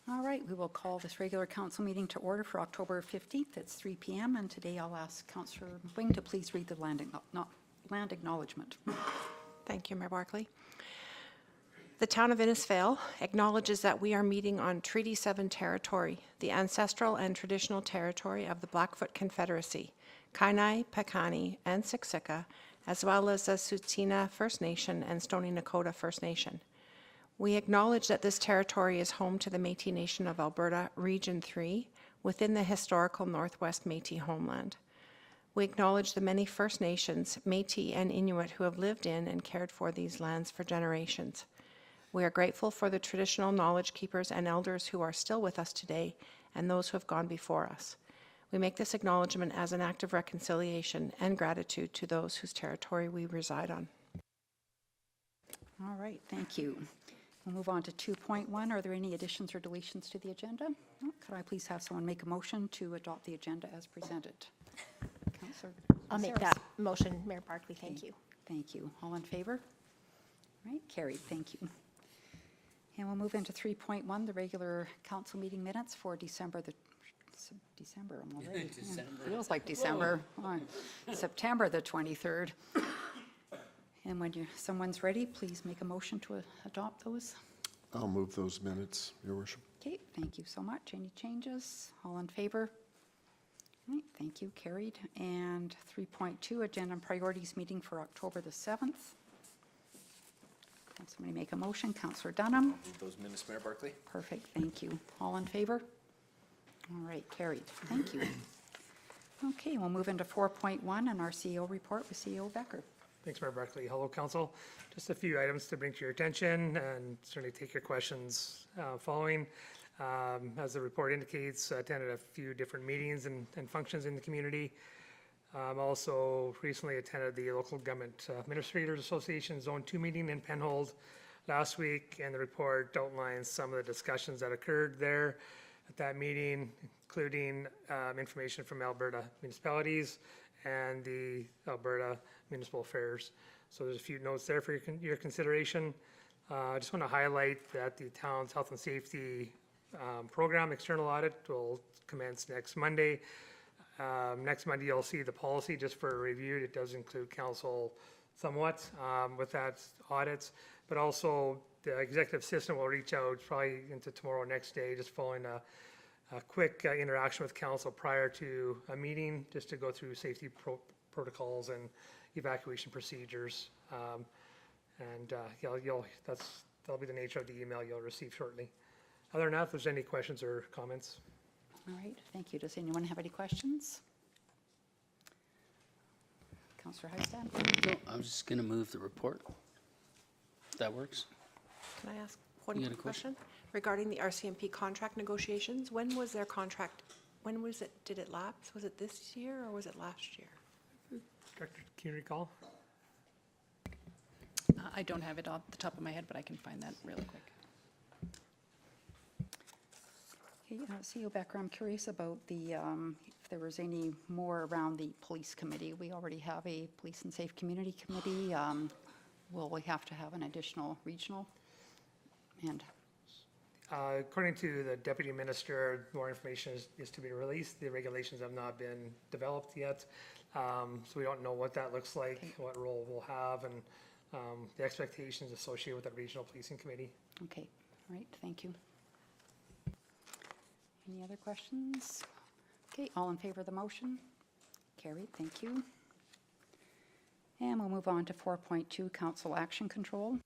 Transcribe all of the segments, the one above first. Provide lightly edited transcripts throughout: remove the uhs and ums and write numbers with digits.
All right, we will call this regular council meeting to order for October 15th. It's 3 p.m. and today I'll ask Councillor Wing to please read the land acknowledgement. Thank you, Mayor Barkley. The town of Innisfail acknowledges that we are meeting on Treaty 7 territory, the ancestral and traditional territory of the Blackfoot Confederacy, Kainai, Piikani, and Siksika, as well as the Tsuut'ina First Nation and Stoney Nakoda First Nation. We acknowledge that this territory is home to the Métis Nation of Alberta, Region 3, within the historical Northwest Métis homeland. We acknowledge the many First Nations, Métis, and Inuit who have lived in and cared for these lands for generations. We are grateful for the traditional knowledge keepers and elders who are still with us today and those who have gone before us. We make this acknowledgement as an act of reconciliation and gratitude to those whose territory we reside on. All right, thank you. We'll move on to 2.1. Are there any additions or deletions to the agenda? No? Could I please have someone make a motion to adopt the agenda as presented? Councillor I'll make that motion, Mayor Barkley. Thank you. Thank you. All in favor? All right, carried. Thank you. And we'll move into 3.1, the regular council meeting minutes for December I'm already. December. Feels like December. Oh, September the 23rd. And when someone's ready, please make a motion to adopt those. I'll move those minutes, Your Worship. Okay, thank you so much. Any changes? All in favor? All right, thank you, carried. And 3.2, agenda and priorities meeting for October the 7th. Can somebody make a motion? Councillor Dunham. Move those minutes, Mayor Barkley. Perfect, thank you. All in favor? All right, carried. Thank you. Okay, we'll move into 4.1 and our CEO report with CEO Becker. Thanks, Mayor Barkley. Hello, Council. Just a few items to bring to your attention and certainly take your questions following. As the report indicates, I attended a few different meetings and functions in the community. Also recently attended the Local Government Administrators Association Zone 2 meeting in Penhold last week, and the report outlines some of the discussions that occurred there at that meeting, including information from Alberta municipalities and the Alberta Municipal Affairs. So there's a few notes there for your consideration. I just want to highlight that the town's health and safety program external audit will commence next Monday. Next Monday you'll see the policy just for a review. It does include council somewhat with that audits, but also the executive assistant will reach out probably into tomorrow, next day, just following a quick interaction with council prior to a meeting, just to go through safety protocols and evacuation procedures. That'll be the nature of the email you'll receive shortly. Other than that, if there's any questions or comments. All right, thank you. Does anyone have any questions? Councillor Hystad? No, I was just going to move the report. That works. Can I ask one You got a quick question? Regarding the RCMP contract negotiations, when was their contract, did it lapse? Was it this year or was it last year? Director, can you recall? I don't have it off the top of my head, but I can find that really quick. Okay, CEO Becker, I'm curious about the, if there was any more around the police committee. We already have a police and safe community committee. Will we have to have an additional regional? And According to the Deputy Minister, more information is to be released. The regulations have not been developed yet, so we don't know what that looks like, okay, what role we'll have, and the expectations associated with the Regional Policing Committee. Okay, all right, thank you. Any other questions? Okay, all in favor of the motion? Carried, thank you. And we'll move on to 4.2, Council Action Control.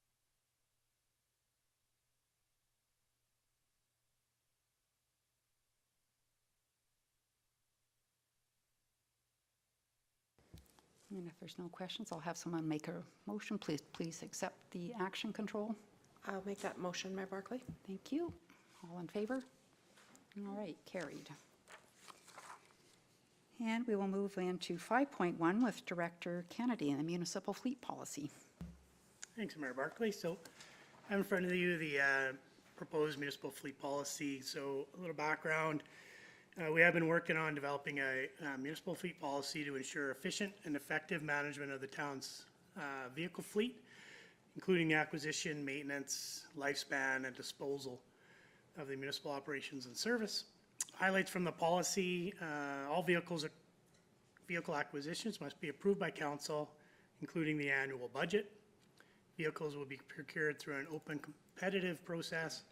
And if there's no questions, I'll have someone make a motion. Please accept the action control. I'll make that motion, Mayor Barkley. Thank you. All in favor? All right, carried. And we will move into 5.1 with Director Kennedy and the Municipal Fleet Policy. Thanks, Mayor Barkley. So I have in front of you the proposed Municipal Fleet Policy. So a little background. We have been working on developing a municipal fleet policy to ensure efficient and effective management of the town's vehicle fleet, including acquisition, maintenance, lifespan, and disposal. of the municipal operations and service. Highlights from the policy, all vehicle acquisitions must be approved by council, including the annual budget. Vehicles will be procured through an open competitive process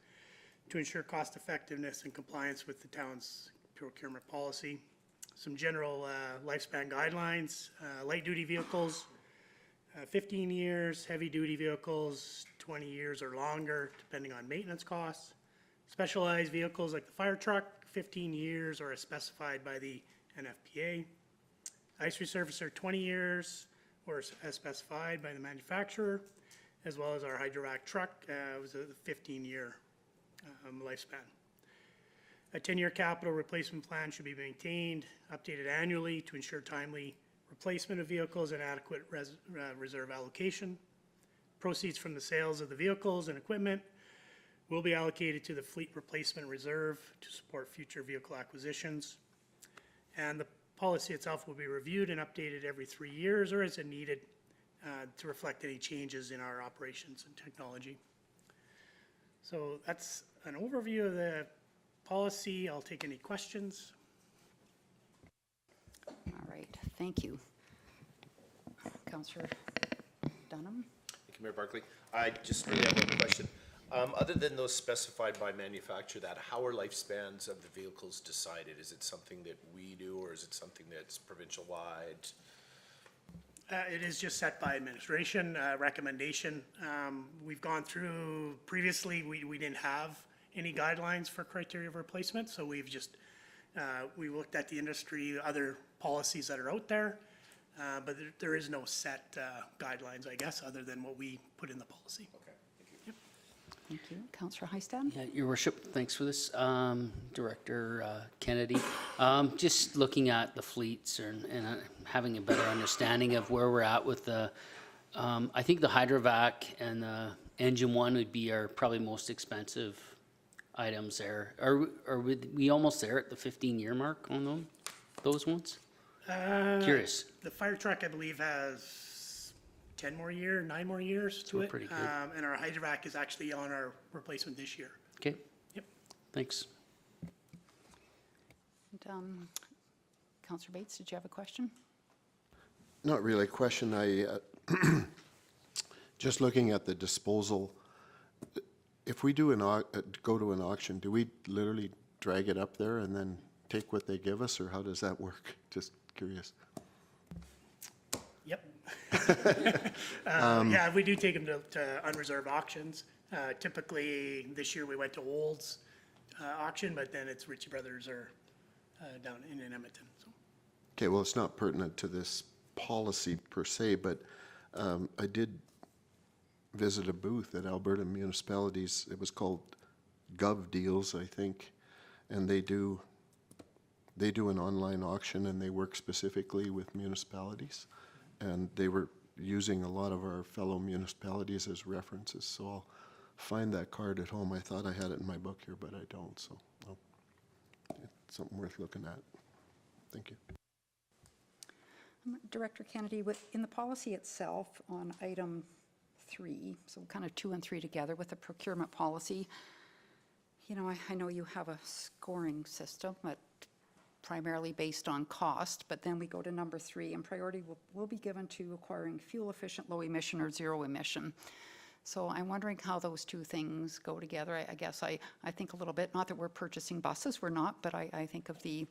to ensure cost effectiveness and compliance with the town's procurement policy. Some general lifespan guidelines, light duty vehicles, 15 years, heavy duty vehicles, 20 years or longer, depending on maintenance costs. Specialized vehicles like the fire truck, 15 years or as specified by the NFPA. Ice resurfacer, 20 years or as specified by the manufacturer, as well as our hydrovac truck was a 15-year lifespan. A 10-year capital replacement plan should be maintained, updated annually to ensure timely replacement of vehicles and adequate reserve allocation. Proceeds from the sales of the vehicles and equipment will be allocated to the fleet replacement reserve to support future vehicle acquisitions. And the policy itself will be reviewed and updated every 3 years or as needed to reflect any changes in our operations and technology. So that's an overview of the policy. I'll take any questions. All right, thank you. Councillor Dunham? Thank you, Mayor Barkley. I just really have one question. Other than those specified by manufacturer, how are lifespans of the vehicles decided? Is it something that we do, or is it something that's provincial-wide? It is just set by administration, recommendation. We've gone through, previously, we didn't have any guidelines for criteria of replacement, so we've just, we looked at the industry, other policies that are out there, but there is no set guidelines, I guess, other than what we put in the policy. Okay, thank you. Thank you. Councillor Heistan? Yeah, Your Worship, thanks for this. Director Kennedy, just looking at the fleets and having a better understanding of where we're at with the, I think the hydrovac and the engine one would be our probably most expensive items there. Are we almost there at the 15-year mark on those ones? Curious. The fire truck, I believe, has 9 more years to we're it. pretty good. And our hydrovac is actually on our replacement this year. Okay. Yep. Thanks. And, Councillor Bates, did you have a question? Not really a question. I, just looking at the disposal, if we do go to an auction, do we literally drag it up there and then take what they give us, or how does that work? Just curious. Yep. Yeah, we do take them to unreserved auctions. Typically, this year we went to Olds auction, but then it's Ritchie Brothers or down in Edmonton. So. Okay, well, it's not pertinent to this policy per se, but I did visit a booth at Alberta Municipalities. It was called Gov Deals, I think, and they do an online auction, and they work specifically with municipalities, and they were using a lot of our fellow municipalities as references, so I'll find that card at home. I thought I had it in my book here, but I don't, so it's something worth looking at. Thank you. Director Kennedy, in the policy itself on item 3, so kind of 2 and 3 together with the procurement policy, you know, I know you have a scoring system, but primarily based on cost, but then we go to number 3, and priority will be given to acquiring fuel efficient, low emission or zero emission. So I'm wondering how those two things go together. I guess I think a little bit, not that we're purchasing buses, we're not, but I think of the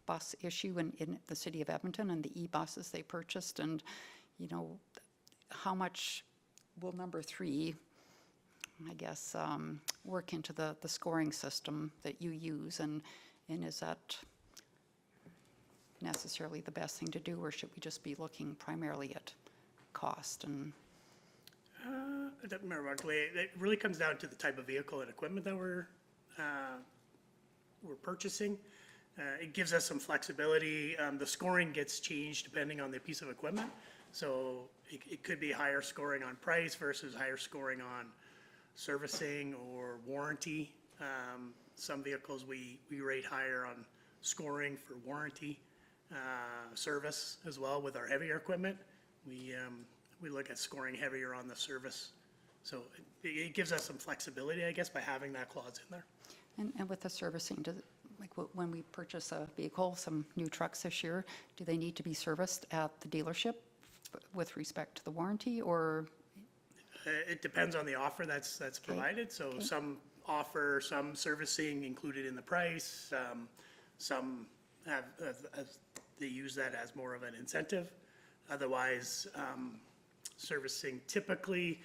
bus issue in the city of Edmonton and the e-buses they purchased, and, you know, how much will number 3, I guess, work into the scoring system that you use, and is that necessarily the best thing to do, or should we just be looking primarily at cost? And It really comes down to the type of vehicle and equipment that we're purchasing. It gives us some flexibility. The scoring gets changed depending on the piece of equipment. So it could be higher scoring on price versus higher scoring on servicing or warranty. Some vehicles we rate higher on scoring for warranty, service as well with our heavier equipment. We look at scoring heavier on the service. So it gives us some flexibility, I guess, by having that clause in there. And with the servicing, does, like when we purchase a vehicle, some new trucks this year, do they need to be serviced at the dealership with respect to the warranty, or? It depends on the offer that's provided. So some offer some servicing included in the price. Some have, they use that as more of an incentive. Otherwise, servicing typically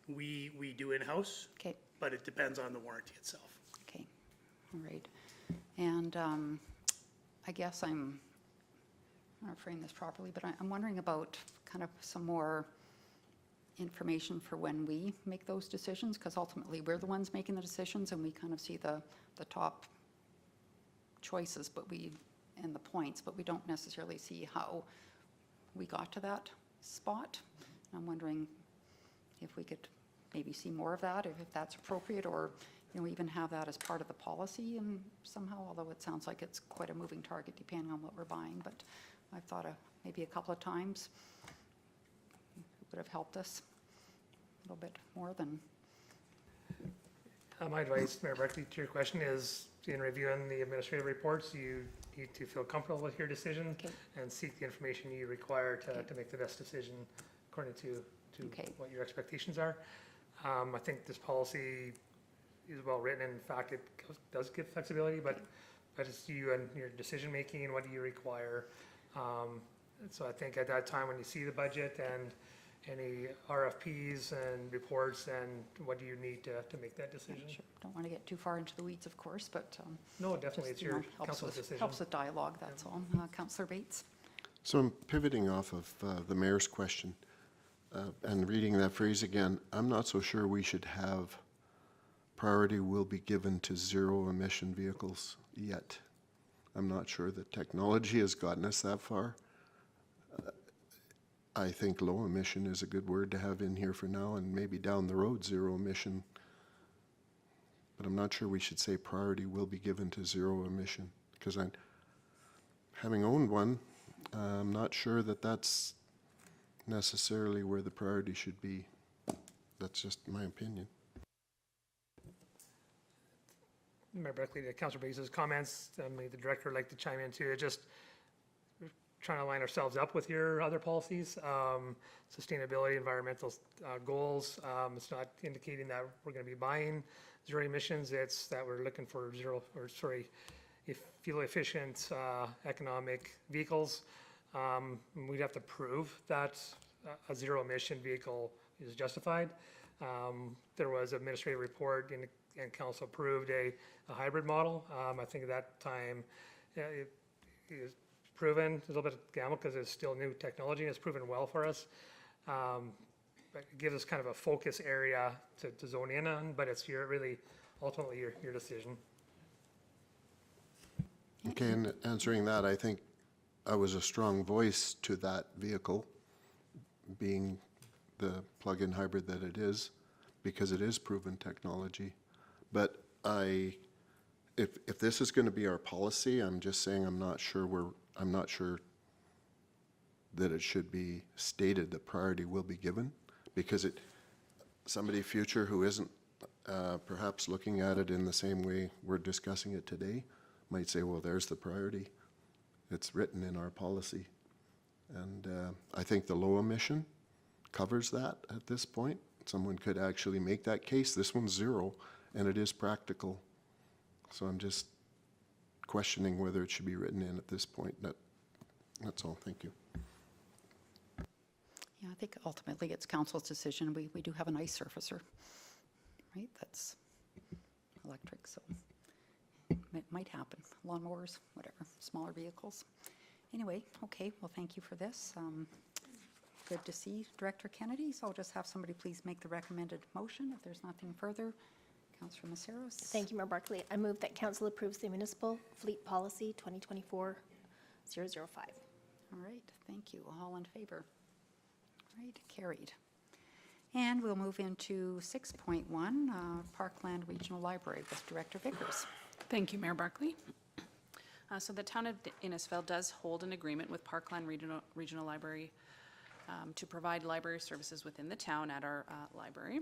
we do in-house. Okay. But it depends on the warranty itself. Okay, all right. And I guess I'm going to frame this properly, but I'm wondering about kind of some more information for when we make those decisions, because ultimately we're the ones making the decisions and we kind of see the top choices, but and the points, but we don't necessarily see how we got to that spot. And I'm wondering if we could maybe see more of that, if that's appropriate, or even have that as part of the policy and somehow, although it sounds like it's quite a moving target depending on what we're buying, but I've thought maybe a couple of times would have helped us a little bit more than. My advice, Mayor Barkley, to your question is, in reviewing the administrative reports, you need to feel comfortable with your decision and seek the information you require to make the best decision according to what your expectations are. I think this policy is well written. In fact, it does give flexibility, but it's you and your decision making and what do you require. So I think at that time when you see the budget and any RFPs and reports, and what do you need to make that decision? Sure. Don't want to get too far into the weeds, of course, but. No, definitely, it's your council's decision. Helps with dialogue, that's all. Councillor Bates. So I'm pivoting off of the mayor's question and reading that phrase again. I'm not so sure we should have priority will be given to zero emission vehicles yet. I'm not sure that technology has gotten us that far. I think low emission is a good word to have in here for now, and maybe down the road zero emission. But I'm not sure we should say priority will be given to zero emission, because having owned one, I'm not sure that that's necessarily where the priority should be. That's just my opinion. Mayor Barkley, to Councillor Bates' comments, maybe the director would like to chime in too. Just trying to line ourselves up with your other policies, sustainability, environmental goals. It's not indicating that we're going to be buying zero emissions. It's that we're looking for fuel efficient economic vehicles. We'd have to prove that a zero emission vehicle is justified. There was an administrative report and council approved a hybrid model. I think at that time it is proven, it's a little bit of a gamble because it's still new technology and it's proven well for us. But it gives us kind of a focus area to zone in on, but it's ultimately your decision. Okay, and answering that, I think I was a strong voice to that vehicle being the plug-in hybrid that it is, because it is proven technology. But if this is going to be our policy, I'm just saying I'm not sure that it should be stated that priority will be given, because somebody future who isn't perhaps looking at it in the same way we're discussing it today might say, well, there's the priority. It's written in our policy. And I think the low emission covers that at this point. Someone could actually make that case. This one's zero, and it is practical. So I'm just questioning whether it should be written in at this point. That's all. Thank you. Yeah, I think ultimately it's council's decision. We do have an ice surfacer, right? That's electric, so it might happen. Lawnmowers, whatever, smaller vehicles. Anyway, okay, well, thank you for this. Good to see Director Kennedy, so I'll just have somebody please make the recommended motion if there's nothing further. Councillor Maceros. Thank you, Mayor Barkley. I move that council approves the Municipal Fleet Policy 2024-005. All right, thank you. All in favor? All right, carried. And we'll move into 6.1, Parkland Regional Library with Director Vickers. Thank you, Mayor Barkley. So the town of Innisfil does hold an agreement with Parkland Regional Library to provide library services within the town at our library.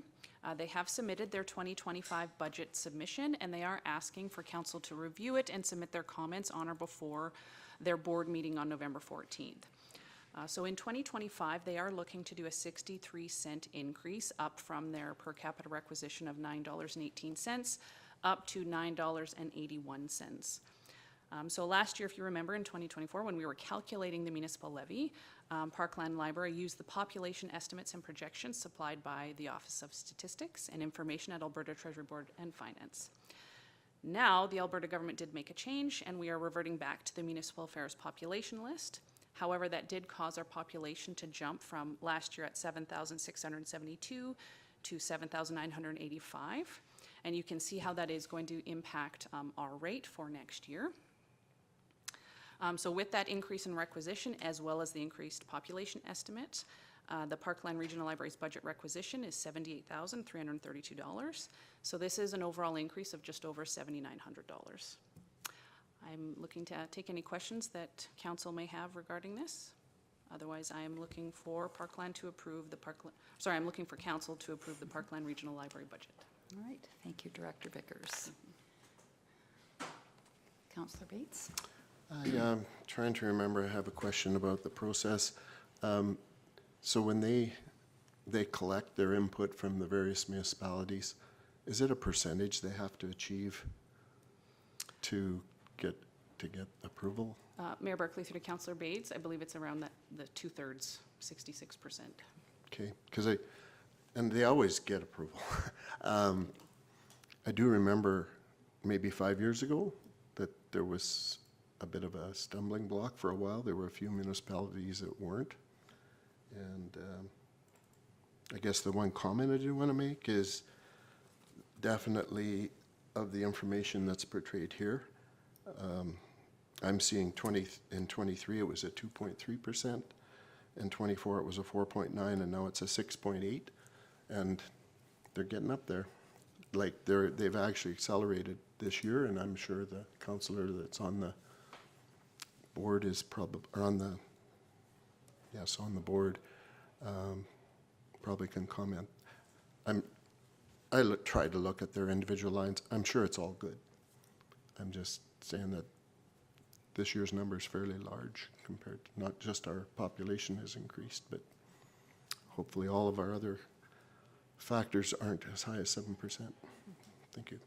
They have submitted their 2025 budget submission, and they are asking for council to review it and submit their comments on or before their board meeting on November 14th. So in 2025, they are looking to do a 63-cent increase up from their per capita requisition of $9.18 up to $9.81. So last year, if you remember, in 2024, when we were calculating the municipal levy, Parkland Library used the population estimates and projections supplied by the Office of Statistics and Information at Alberta Treasury Board and Finance. Now, the Alberta government did make a change, and we are reverting back to the municipal affairs population list. However, that did cause our population to jump from last year at 7,672 to 7,985. And you can see how that is going to impact our rate for next year. So with that increase in requisition, as well as the increased population estimate, the Parkland Regional Library's budget requisition is $78,332. So this is an overall increase of just over $7,900. I'm looking to take any questions that council may have regarding this. Otherwise, I am looking for Parkland to approve the I'm looking for council to approve the Parkland Regional Library budget. All right, thank you, Director Vickers. Councillor Bates? I'm trying to remember, I have a question about the process. So when they collect their input from the various municipalities, is it a percentage they have to achieve to get approval? Mayor Barkley, through to Councillor Bates, I believe it's around the 2/3, 66%. Okay, and they always get approval. I do remember maybe 5 years ago that there was a bit of a stumbling block for a while. There were a few municipalities that weren't. And I guess the one comment I do want to make is definitely of the information that's portrayed here. I'm seeing in 23 it was a 2.3%, in 24 it was a 4.9, and now it's a 6.8, and they're getting up there. Like they've actually accelerated this year, and I'm sure the councillor that's on the board is probably, or on the board, probably can comment. I try to look at their individual lines. I'm sure it's all good. I'm just saying that this year's number is fairly large compared to not just our population has increased, but hopefully all of our other factors aren't as high as 7%. Thank you.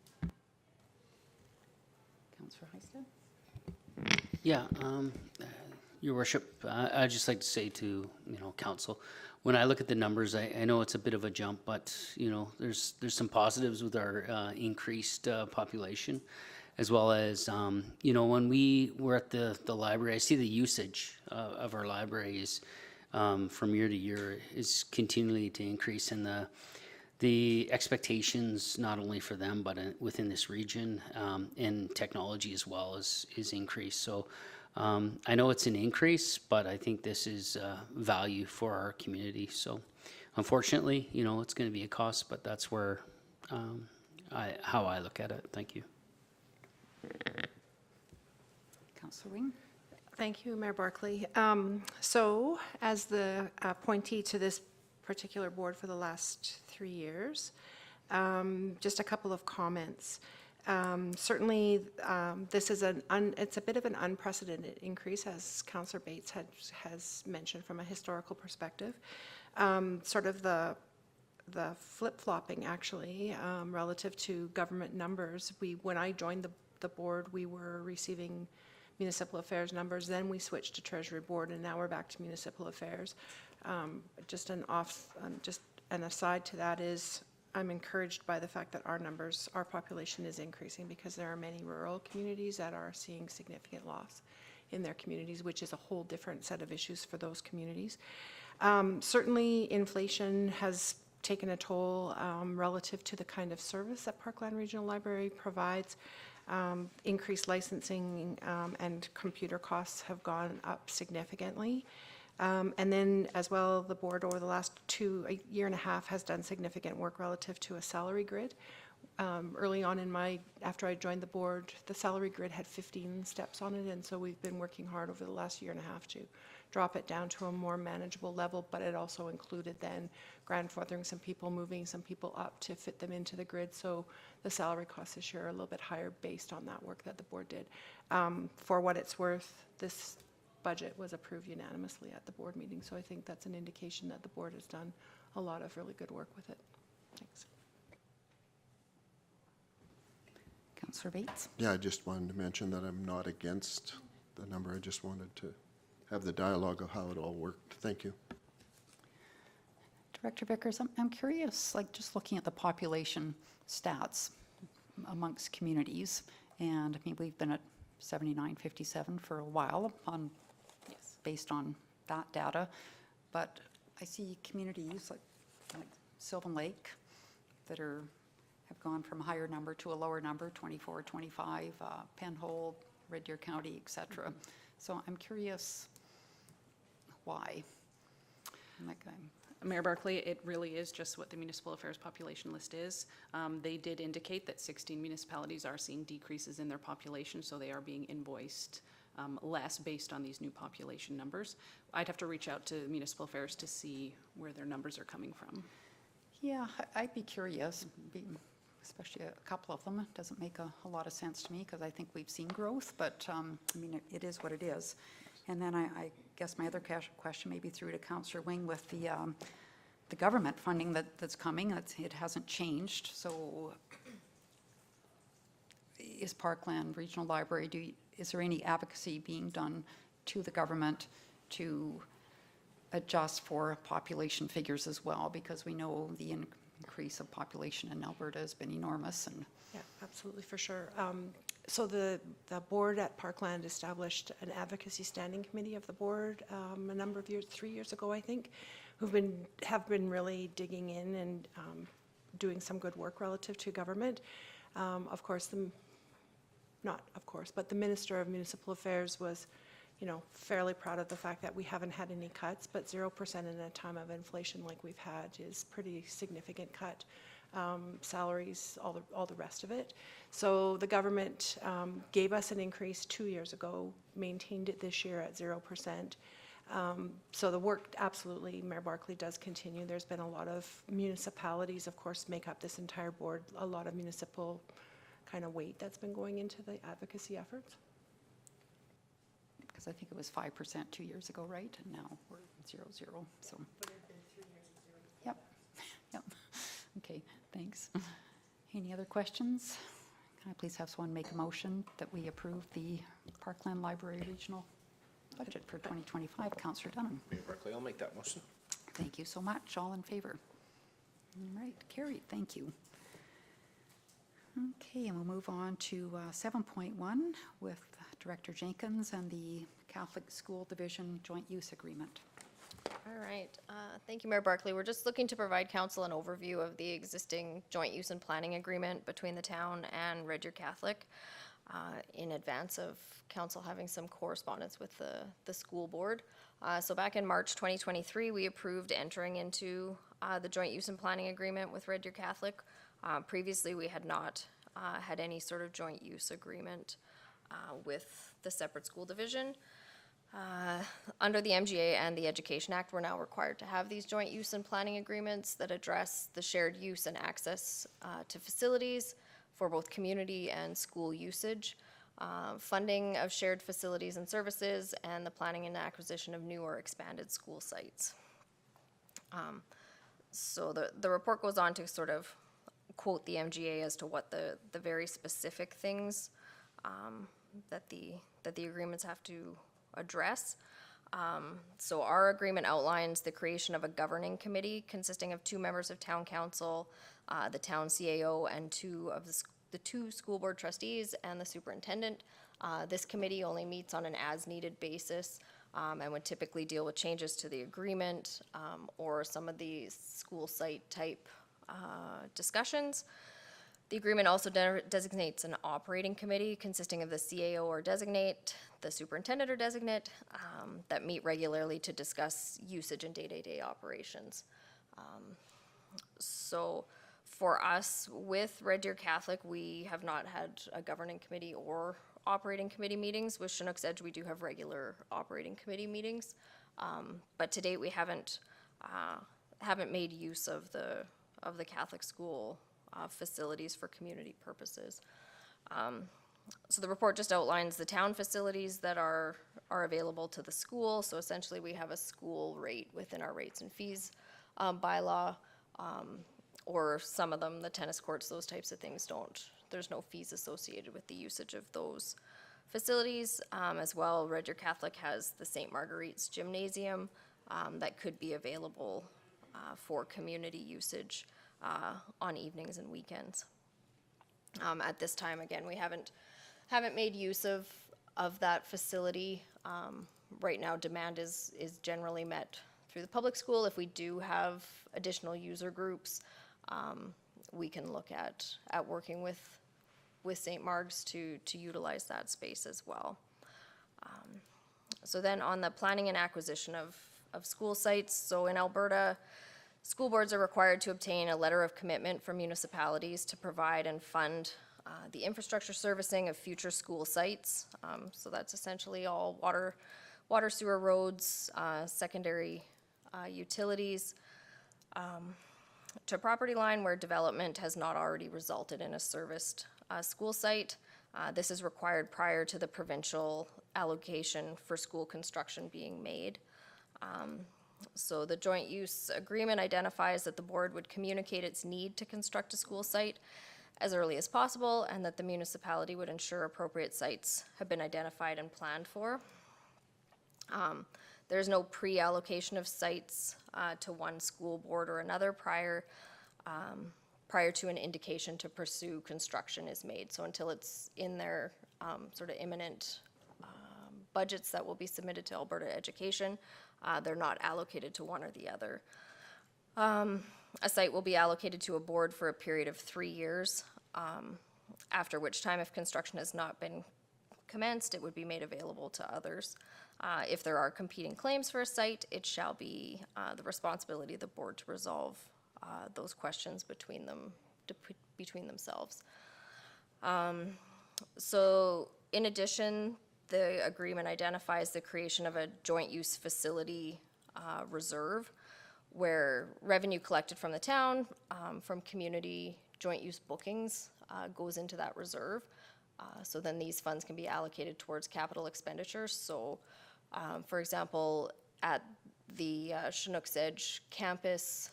Councillor Heisted? Yeah, Your Worship, I'd just like to say to, council, when I look at the numbers, I know it's a bit of a jump, but, there's some positives with our increased population, as well as, when we were at the library, I see the usage of our libraries from year to year is continually to increase, and the expectations, not only for them, but within this region, and technology as well is increased. So I know it's an increase, but I think this is value for our community. So unfortunately, it's going to be a cost, but that's where how I look at it. Thank you. Councillor Wing? Thank you, Mayor Barkley. So as the appointee to this particular board for the last 3 years, just a couple of comments. Certainly, this is it's a bit of an unprecedented increase, as Councillor Bates has mentioned from a historical perspective. Sort of the flip-flopping, actually, relative to government numbers. When I joined the board, we were receiving municipal affairs numbers, then we switched to Treasury Board, and now we're back to municipal affairs. Just an aside to that is, I'm encouraged by the fact that our population is increasing, because there are many rural communities that are seeing significant loss in their communities, which is a whole different set of issues for those communities. Certainly, inflation has taken a toll relative to the kind of service that Parkland Regional Library provides. Increased licensing and computer costs have gone up significantly. And then as well, the board over the last a year and a half has done significant work relative to a salary grid. Early on after I joined the board, the salary grid had 15 steps on it, and so we've been working hard over the last year and a half drop it down to a more manageable level, but it also included then grandfathering some people, moving some people up to fit them into the grid. So the salary costs this year are a little bit higher based on that work that the board did. For what it's worth, this budget was approved unanimously at the board meeting. So I think that's an indication that the board has done a lot of really good work with it. Thanks. Councillor Bates? Yeah, I just wanted to mention that I'm not against the number. I just wanted to have the dialogue of how it all worked. Thank you. Director Vickers, I'm curious, like just looking at the population stats amongst communities, and I mean, we've been at 7957 for a while on, based on that data, but I see communities like Sylvan Lake that have gone from a higher number to a lower number, 24, 25, Penhold, Red Deer County, et cetera. So I'm curious why. Mayor Barkley, it really is just what the municipal affairs population list is. They did indicate that 16 municipalities are seeing decreases in their population, so they are being invoiced less based on these new population numbers. I'd have to reach out to municipal affairs to see where their numbers are coming from. Yeah, I'd be curious, especially a couple of them. It doesn't make a lot of sense to me because I think we've seen growth, but I mean, it is what it is. And then I guess my other question may be through to Councillor Wing with the government funding that's coming. It hasn't changed. So is Parkland Regional Library, is there any advocacy being done to the government to adjust for population figures as well? Because we know the increase of population in Alberta has been enormous. And yeah, absolutely, for sure. So the board at Parkland established an advocacy standing committee of the board a number of years, 3 years ago, I think, have been really digging in and doing some good work relative to government. Of course, but the Minister of Municipal Affairs was, fairly proud of the fact that we haven't had any cuts, but 0% in a time of inflation like we've had is pretty significant cut. Salaries, all the rest of it. So the government gave us an increase 2 years ago, maintained it this year at 0%. So the work absolutely, Mayor Barkley, does continue. There's been a lot of municipalities, of course, make up this entire board, a lot of municipal kind of weight that's been going into the advocacy efforts. because I think it was 5% 2 years ago, right? And now we're 0, so. Yep, yep. Okay, thanks. Any other questions? Can I please have someone make a motion that we approve the Parkland Library Regional budget for 2025? Councillor Dunham. Mayor Barkley, I'll make that motion. Thank you so much. All in favor? All right, carried. Thank you. Okay, and we'll move on to 7.1 with Director Jenkins and the Catholic School Division Joint Use Agreement. All right. Thank you, Mayor Barkley. We're just looking to provide council an overview of the existing joint use and planning agreement between the town and Red Deer Catholic in advance of council having some correspondence with the school board. So back in March 2023, we approved entering into the joint use and planning agreement with Red Deer Catholic. Previously, we had not had any sort of joint use agreement with the separate school division. Under the MGA and the Education Act, we're now required to have these joint use and planning agreements that address the shared use and access to facilities for both community and school usage, funding of shared facilities and services, and the planning and acquisition of new or expanded school sites. So the report goes on to sort of quote the MGA as to what the very specific things that the agreements have to address. So our agreement outlines the creation of a governing committee consisting of 2 members of town council, the town CAO, and 2 of the 2 school board trustees and the superintendent. This committee only meets on an as-needed basis and would typically deal with changes to the agreement or some of the school site type discussions. The agreement also designates an operating committee consisting of the CAO or designate, the superintendent or designate, that meet regularly to discuss usage and day-to-day operations. So for us, with Red Deer Catholic, we have not had a governing committee or operating committee meetings. With Chinook's Edge, we do have regular operating committee meetings. But to date, we haven't made use of the Catholic school facilities for community purposes. So the report just outlines the town facilities that are available to the school. So essentially, we have a school rate within our rates and fees bylaw, or some of them, the tennis courts, those types of things there's no fees associated with the usage of those facilities. As well, Red Deer Catholic has the St. Marguerite's Gymnasium that could be available for community usage on evenings and weekends. At this time, again, we haven't made use of that facility. Right now, demand is generally met through the public school. If we do have additional user groups, we can look at working with St. Marg's to utilize that space as well. So then on the planning and acquisition of school sites, so in Alberta, school boards are required to obtain a letter of commitment from municipalities to provide and fund the infrastructure servicing of future school sites. So that's essentially all water, sewer, roads, secondary utilities, to property line where development has not already resulted in a serviced school site. This is required prior to the provincial allocation for school construction being made. So the joint use agreement identifies that the board would communicate its need to construct a school site as early as possible, and that the municipality would ensure appropriate sites have been identified and planned for. There's no pre-allocation of sites to one school board or another prior to an indication to pursue construction is made. So until it's in their sort of imminent budgets that will be submitted to Alberta Education, they're not allocated to one or the other. A site will be allocated to a board for a period of 3 years, after which time, if construction has not been commenced, it would be made available to others. If there are competing claims for a site, it shall be the responsibility of the board to resolve those questions between themselves. So in addition, the agreement identifies the creation of a joint use facility reserve, where revenue collected from the town, from community joint use bookings, goes into that reserve. So then these funds can be allocated towards capital expenditures. So, for example, at the Chinook's Edge campus,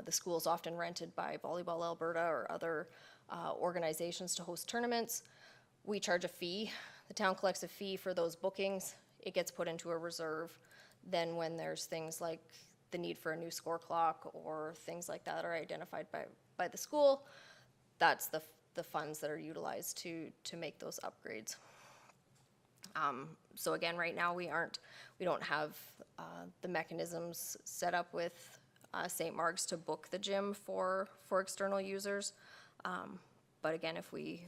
the school is often rented by Volleyball Alberta or other organizations to host tournaments. We charge a fee. The town collects a fee for those bookings. It gets put into a reserve. Then when there's things like the need for a new score clock or things like that are identified by the school, that's the funds that are utilized to make those upgrades. So again, right now we don't have the mechanisms set up with St. Marg's to book the gym for external users. But again, if we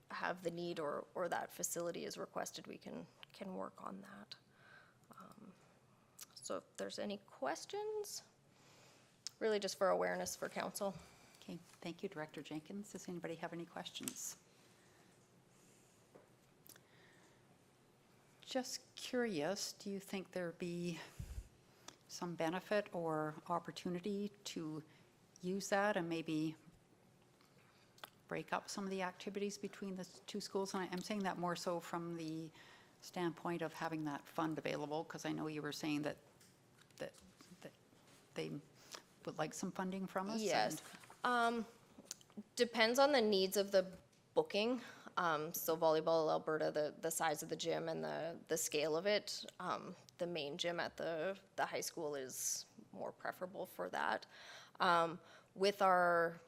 have the need or that facility is requested, we can work on that. So if there's any questions, really just for awareness for council. Okay, thank you, Director Jenkins. Does anybody have any questions? Just curious, do you think there'd be some benefit or opportunity to use that and maybe break up some of the activities between the two schools? And I'm saying that more so from the standpoint of having that fund available, because I know you were saying that they would like some funding from us. Yes. Depends on the needs of the booking. So Volleyball Alberta, the size of the gym and the scale of it, the main gym at the high school is more preferable for that. With our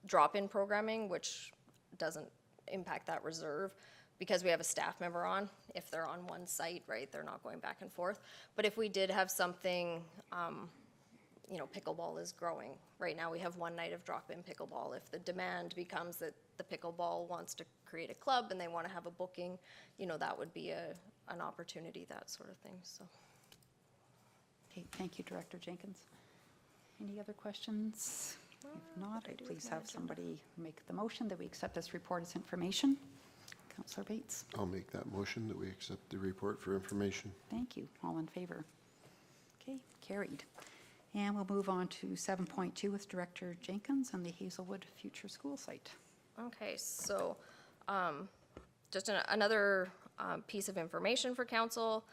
drop-in programming, which doesn't impact that reserve, because we have a staff member on, if they're on one site, right, they're not going back and forth. But if we did have something, pickleball is growing. Right now we have one night of drop-in pickleball. If the demand becomes that the pickleball wants to create a club and they want to have a booking, that would be an opportunity, that sort of thing, so. Okay, thank you, Director Jenkins. Any other questions? If not, I'd please have somebody make the motion that we accept this report as information. Councillor Bates. I'll make that motion that we accept the report for information. Thank you. All in favor? Okay, carried. And we'll move on to 7.2 with Director Jenkins and the Hazelwood Future School Site. Okay, so just another piece of information for council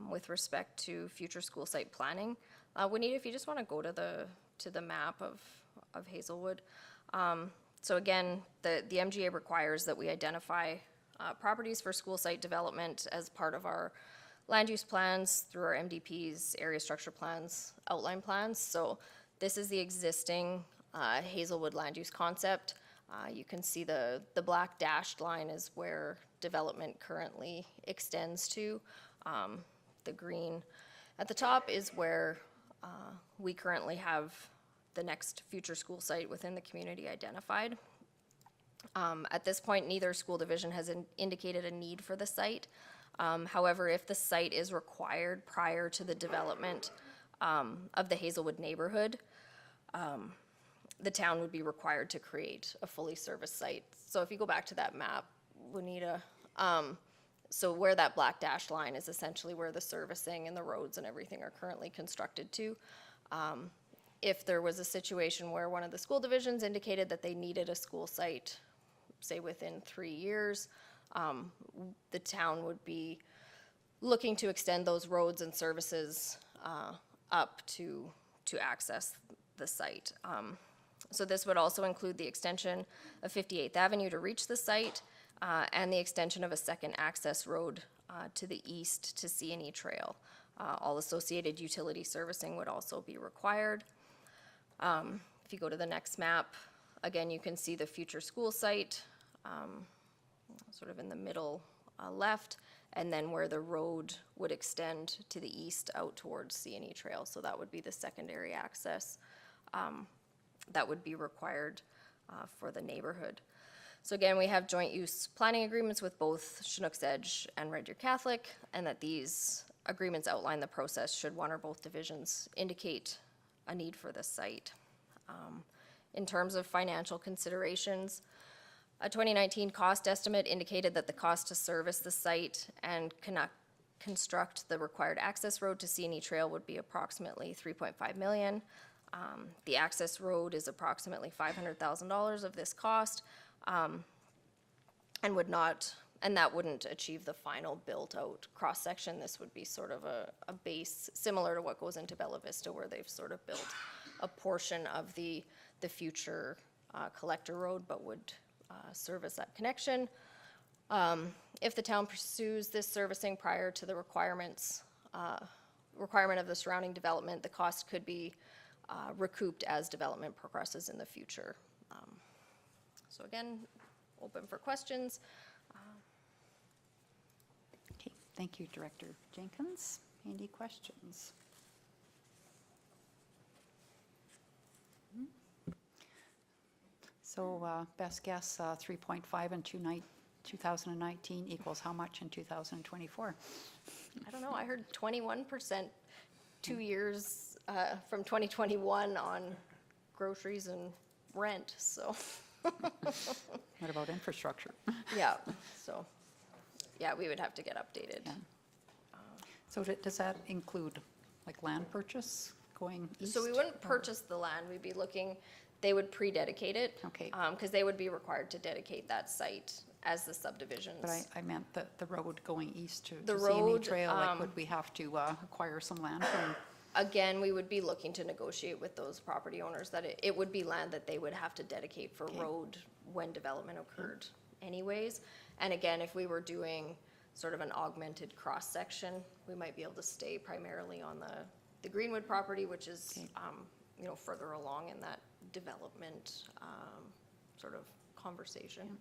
with respect to future school site planning. Juanita, if you just want to go to the map of Hazelwood. So again, the MGA requires that we identify properties for school site development as part of our land use plans through our MDPs, area structure plans, outline plans. So this is the existing Hazelwood land use concept. You can see the black dashed line is where development currently extends to. The green at the top is where we currently have the next future school site within the community identified. At this point, neither school division has indicated a need for the site. However, if the site is required prior to the development of the Hazelwood neighborhood, the town would be required to create a fully serviced site. So if you go back to that map, Juanita, so where that black dashed line is essentially where the servicing and the roads and everything are currently constructed to. If there was a situation where one of the school divisions indicated that they needed a school site, say within 3 years, the town would be looking to extend those roads and services up to access the site. So this would also include the extension of 58th Avenue to reach the site and the extension of a second access road to the east to C&E Trail. All associated utility servicing would also be required. If you go to the next map, again, you can see the future school site, sort of in the middle left, and then where the road would extend to the east out towards C&E Trail. So that would be the secondary access that would be required for the neighborhood. So again, we have joint use planning agreements with both Chinook's Edge and Red Deer Catholic, and that these agreements outline the process should one or both divisions indicate a need for the site. In terms of financial considerations, a 2019 cost estimate indicated that the cost to service the site and construct the required access road to C&E Trail would be approximately $3.5 million. The access road is approximately $500,000 of this cost, and that wouldn't achieve the final built-out cross-section. This would be sort of a base similar to what goes into Bella Vista, where they've sort of built a portion of the future collector road, but would service that connection. If the town pursues this servicing prior to the requirement of the surrounding development, the cost could be recouped as development progresses in the future. So again, open for questions. Okay, thank you, Director Jenkins. Any questions? So best guess, 3.5 in 2019 equals how much in 2024? I don't know, I heard 21% 2 years from 2021 on groceries and rent, so. What about infrastructure? Yeah, so, yeah, we would have to get updated. Yeah. So does that include like land purchase going east? So we wouldn't or- purchase the land, we'd be looking, they would pre-dedicate it. Okay. Because they would be required to dedicate that site as the subdivisions. But I meant the road going east to The C&E road, Trail, like would we have to acquire some land from? Again, we would be looking to negotiate with those property owners that it would be land that they would have to dedicate for road when development occurred anyways. And again, if we were doing sort of an augmented cross-section, we might be able to stay primarily on the Greenwood property, which is, you know, further along in that development sort of conversation.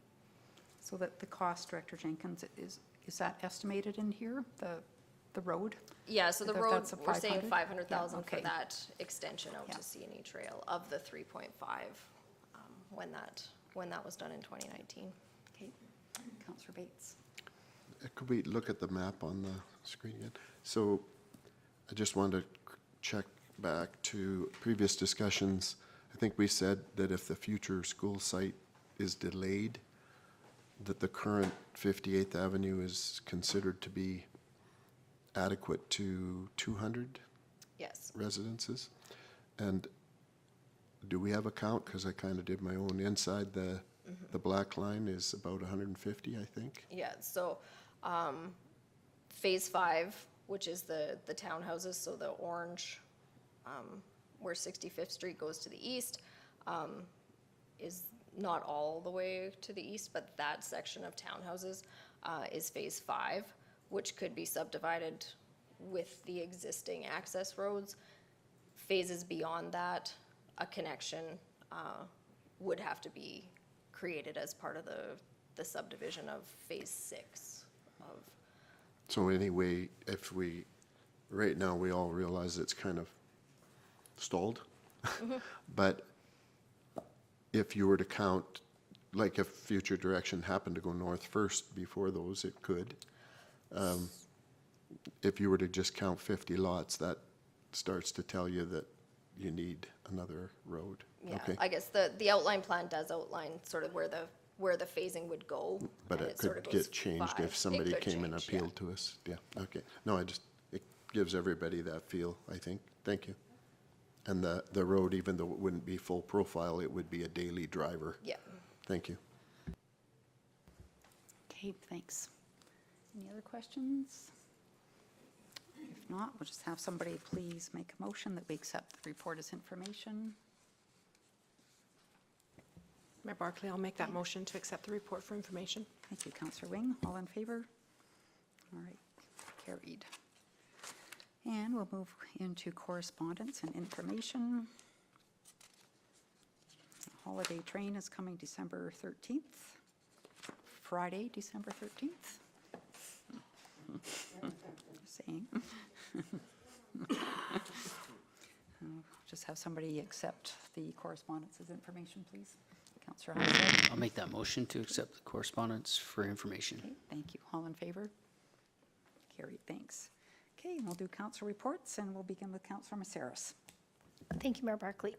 So that the cost, Director Jenkins, is that estimated in here, the road? Yeah, so the That- road, that's a we're saying 500? 500,000 Yeah, for okay. that extension out Yeah. to C&E Trail of the 3.5 when that was done in 2019. Okay, Councillor Bates. Could we look at the map on the screen again? So I just wanted to check back to previous discussions. I think we said that if the future school site is delayed, that the current 58th Avenue is considered to be adequate to 200? residences. And do we have a count? Because I kind of did my own. Inside the black line is about 150, I think. Yeah, so, Phase 5, which is the townhouses, so the orange, where 65th Street goes to the east, is not all the way to the east, but that section of townhouses is Phase 5, which could be subdivided with the existing access roads. Phases beyond that, a connection would have to be created as part of the subdivision of Phase 6 of. So anyway, right now, we all realize it's kind of stalled. But if you were to count, like if future direction happened to go north first before those, it could. If you were to just count 50 lots, that starts to tell you that you need another road. Yeah, Okay. I guess the outline plan does outline sort of where the phasing would go. But and it sort could of goes get changed 5. if somebody It could came and change, yeah. appealed to us. Yeah, okay. No, it gives everybody that feel, I think. Thank you. And the road, even though it wouldn't be full profile, it would be a daily driver. Yeah. Thank you. Okay, thanks. Any other questions? If not, we'll just have somebody please make a motion that we accept the report as information. Mayor Barkley, I'll make that motion to accept the report for information. Thank you, Councillor Wing. All in favor? All right, carried. And we'll move into correspondence and information. The holiday train is coming December 13th, Friday, December 13th. Just saying. Just have somebody accept the correspondence as information, please. Councillor Hazelwood. I'll make that motion to accept the correspondence for information. Okay, thank you. All in favor? Carried, thanks. Okay, and we'll do council reports, and we'll begin with Councillor Maceras. Thank you, Mayor Barkley.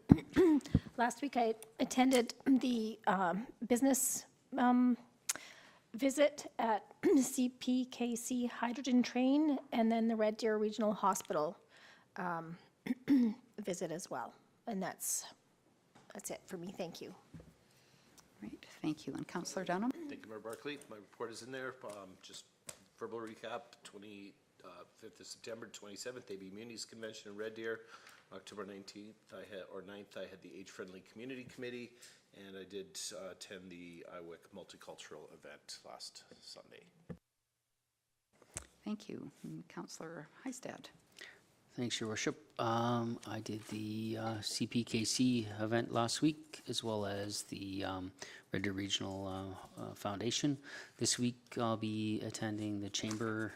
Last week, I attended the business visit at CPKC Hydrogen Train, and then the Red Deer Regional Hospital visit as well. And that's it for me. Thank you. Right, thank you. And Councillor Dunham? Thank you, Mayor Barkley. My report is in there. Just verbal recap, 25th of September, 27th, AB Munis Convention in Red Deer. October 19th, 9th, I had the Age-Friendly Community Committee, and I did attend the IWIC Multicultural event last Sunday. Thank you. And Councillor Heistad? Thanks, Your Worship. I did the CPKC event last week, as well as the Red Deer Regional Foundation. This week, I'll be attending the Chamber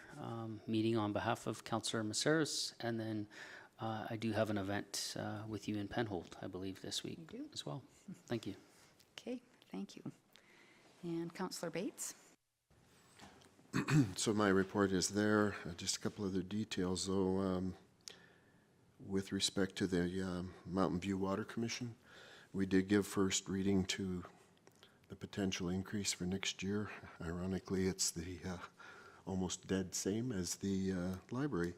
meeting on behalf of Councillor Maceras, and then I do have an event with you in Penhold, I believe, this week You do? as well. Thank you. Okay, thank you. And Councillor Bates? So my report is there. Just a couple other details, though. With respect to the Mountain View Water Commission, we did give first reading to the potential increase for next year. Ironically, it's the almost dead same as the library.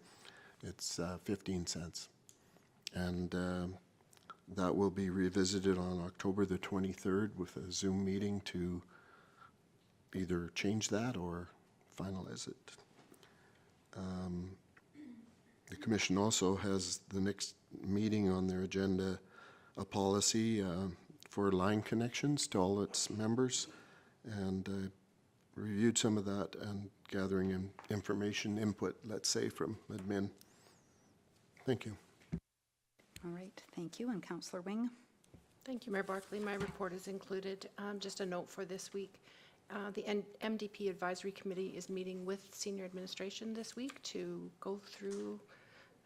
It's 15 cents. And that will be revisited on October the 23rd with a Zoom meeting to either change that or finalize it. The commission also has the next meeting on their agenda, a policy for line connections to all its members, and reviewed some of that and gathering information input, let's say, from admin. Thank you. All right, thank you. And Councillor Wing? Thank you, Mayor Barkley. My report is included. Just a note for this week. The MDP Advisory Committee is meeting with senior administration this week to go through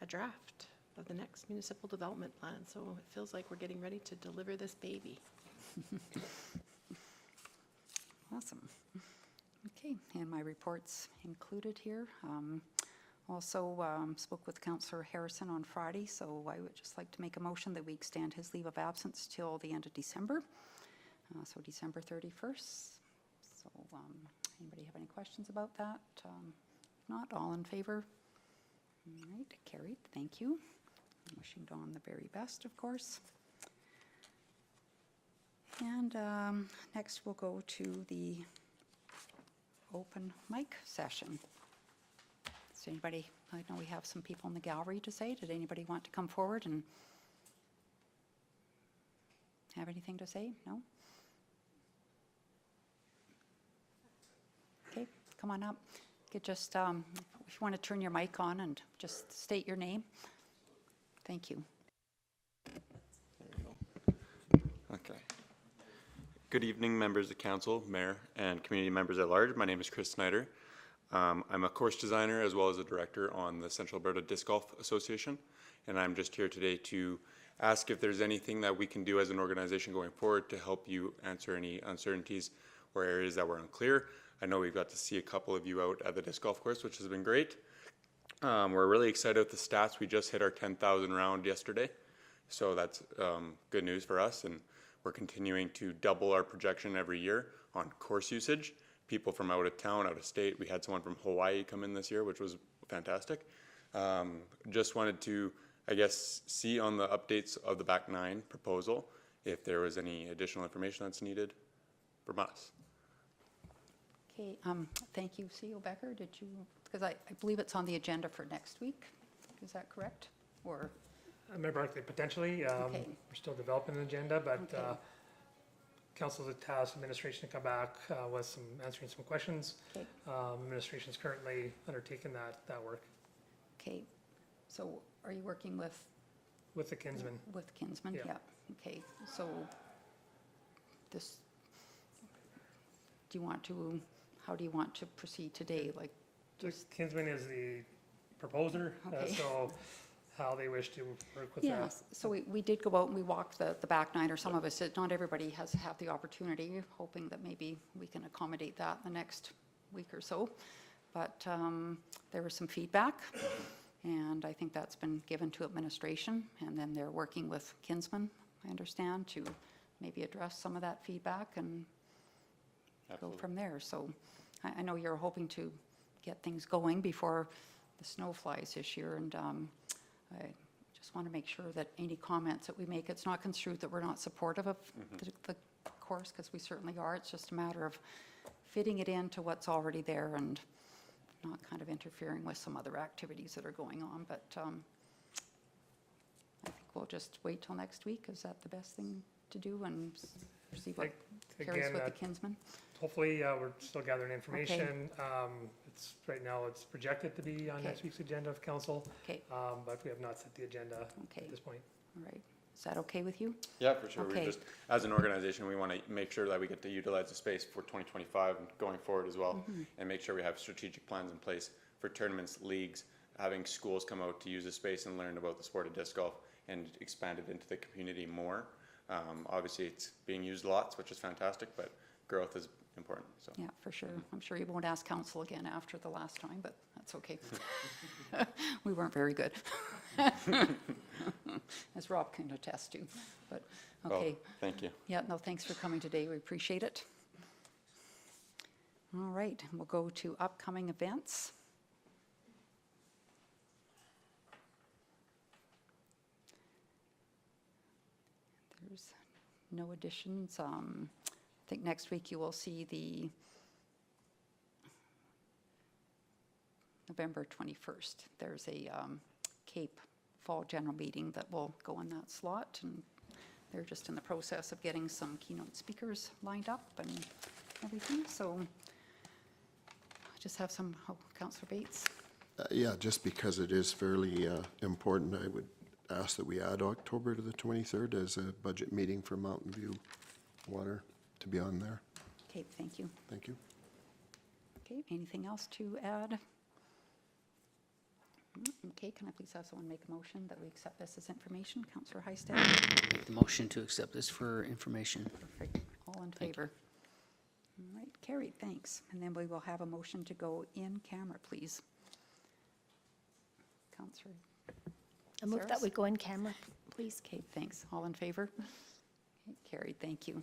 a draft of the next municipal development plan. So it feels like we're getting ready to deliver this baby. Awesome. Okay, and my report's included here. Also spoke with Councillor Harrison on Friday, so I would just like to make a motion that we extend his leave of absence till the end of December, so December 31st. So anybody have any questions about that? If not, all in favor? All right, carried, thank you. Wishing Dawn the very best, of course. And next we'll go to the open mic session. Does anybody, I know we have some people in the gallery to say, did anybody want to come forward and have anything to say? No? Okay, come on up. You could just, if you want to turn your mic on and just state your name. Thank you. Okay. Good evening, members of council, mayor, and community members at large. My name is Chris Snyder. I'm a course designer as well as a director on the Central Alberta Disc Golf Association, and I'm just here today to ask if there's anything that we can do as an organization going forward to help you answer any uncertainties or areas that were unclear. I know we've got to see a couple of you out at the disc golf course, which has been great. We're really excited with the stats. We just hit our 10,000 round yesterday, so that's good news for us, and we're continuing to double our projection every year on course usage. People from out of town, out of state. We had someone from Hawaii come in this year, which was fantastic. Just wanted to, I guess, see on the updates of the back nine proposal if there was any additional information that's needed from us. Okay, thank you, CEO Becker. Did you, because I believe it's on the agenda for next week. Is that correct? Or, Mayor Barkley, potentially, Okay. we're still developing an agenda, but Okay. council's tasked administration to come back with answering some questions. okay, Administration's currently undertaking that work okay. So are you working with with the Kinsman. Kinsman? Yeah. Okay, so this, do you want to, how do you want to proceed today? Like, Just Kinsman is the proposer, Okay. so how they wish to work with that. yes, so we did go out and we walked the back nine, or some of us, not everybody has had the opportunity, hoping that maybe we can accommodate that in the next week or so. But there was some feedback, and I think that's been given to administration, and then they're working with Kinsman, I understand, to maybe address some of that feedback and go from there. So I know you're hoping to get things going before the snow flies this year, and I just want to make sure that any comments that we make, it's not construed that we're not supportive of the course, because we certainly are. It's just a matter of fitting it into what's already there and not kind of interfering with some other activities that are going on. But I think we'll just wait till next week. Is that the best thing to do, and see what carries Again, with the Kinsman? Hopefully, we're still gathering information. Right now, it's projected to be on Okay. next week's agenda of council, Okay, but we have not set the agenda Okay. at this point. all right. Is that okay with you? Yeah, for sure. Okay. We just, as an organization, we want to make sure that we get to utilize the space for 2025 and going forward as well, and make sure we have strategic plans in place for tournaments, leagues, having schools come out to use the space and learn about the sport of disc golf and expand it into the community more. Obviously, it's being used lots, which is fantastic, but growth is important. So. Yeah, for sure. I'm sure you won't ask council again after the last time, but that's okay. We weren't very good. As Rob can attest to, but, okay. Oh, thank you. Yeah, no, thanks for coming today. We appreciate it. All right, we'll go to upcoming events. There's no additions. I think next week you will see the November 21st. There's a Cape Fall General Meeting that will go in that slot, and they're just in the process of getting some keynote speakers lined up and everything. So I just have some, Councillor Bates. Yeah, just because it is fairly important, I would ask that we add October to the 23rd as a budget meeting for Mountain View Water to be on there. Okay, thank you. Thank you. Okay, anything else to add? Okay, can I please have someone make a motion that we accept this as information? Councillor Heisted? Make the motion to accept this for information. Perfect. All in favor? All right, carried, thanks. And then we will have a motion to go in camera, please. Councillor? I move that we go in camera, please. Okay, thanks. All in favor? Okay, carried, thank you.